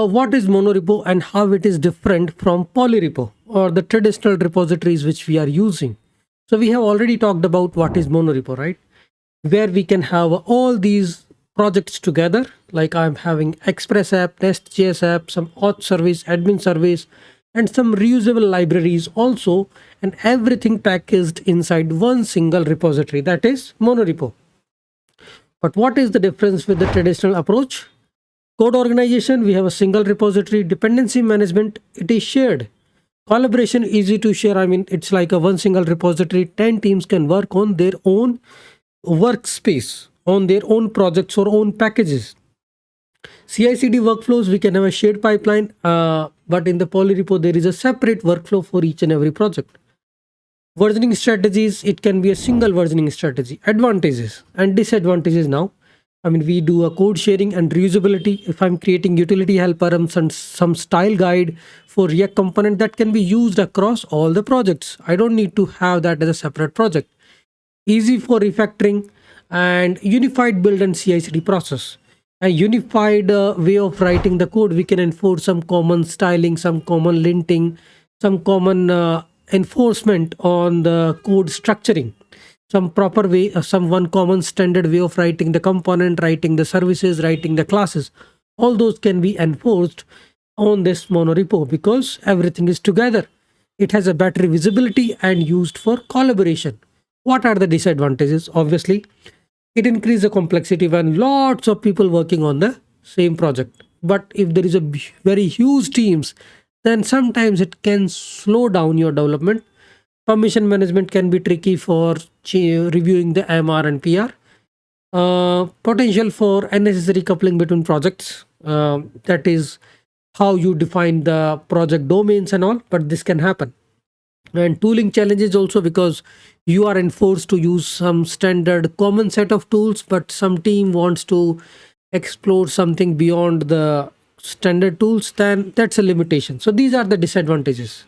what is Monorepo and how it is different from Polyrepo or the traditional repositories which we are using. So we have already talked about what is Monorepo, right? Where we can have all these projects together, like I'm having Express app, NestJS app, some auth service, admin service, and some reusable libraries also, and everything packaged inside one single repository, that is Monorepo. But what is the difference with the traditional approach? Code organization, we have a single repository. Dependency management, it is shared. Collaboration, easy to share. I mean, it's like a one single repository. 10 teams can work on their own workspace, on their own projects or own packages. CI/CD workflows, we can have a shared pipeline, but in the Polyrepo, there is a separate workflow for each and every project. Versioning strategies, it can be a single versioning strategy. Advantages and disadvantages now. I mean, we do a code sharing and reusability. If I'm creating utility helper and some style guide for React component that can be used across all the projects. I don't need to have that as a separate project. Easy for refactoring and unified build and CI/CD process. A unified way of writing the code. We can enforce some common styling, some common linting, some common enforcement on the code structuring. Some proper way, some one common standard way of writing the component, writing the services, writing the classes. All those can be enforced on this Monorepo because everything is together. It has a better visibility and used for collaboration. What are the disadvantages? Obviously, it increases the complexity when lots of people working on the same project. But if there is a very huge teams, then sometimes it can slow down your development. Permission management can be tricky for reviewing the MR and PR. Potential for unnecessary coupling between projects. That is how you define the project domains and all, but this can happen. And tooling challenges also because you are enforced to use some standard common set of tools, but some team wants to explore something beyond the standard tools, then that's a limitation. So these are the disadvantages.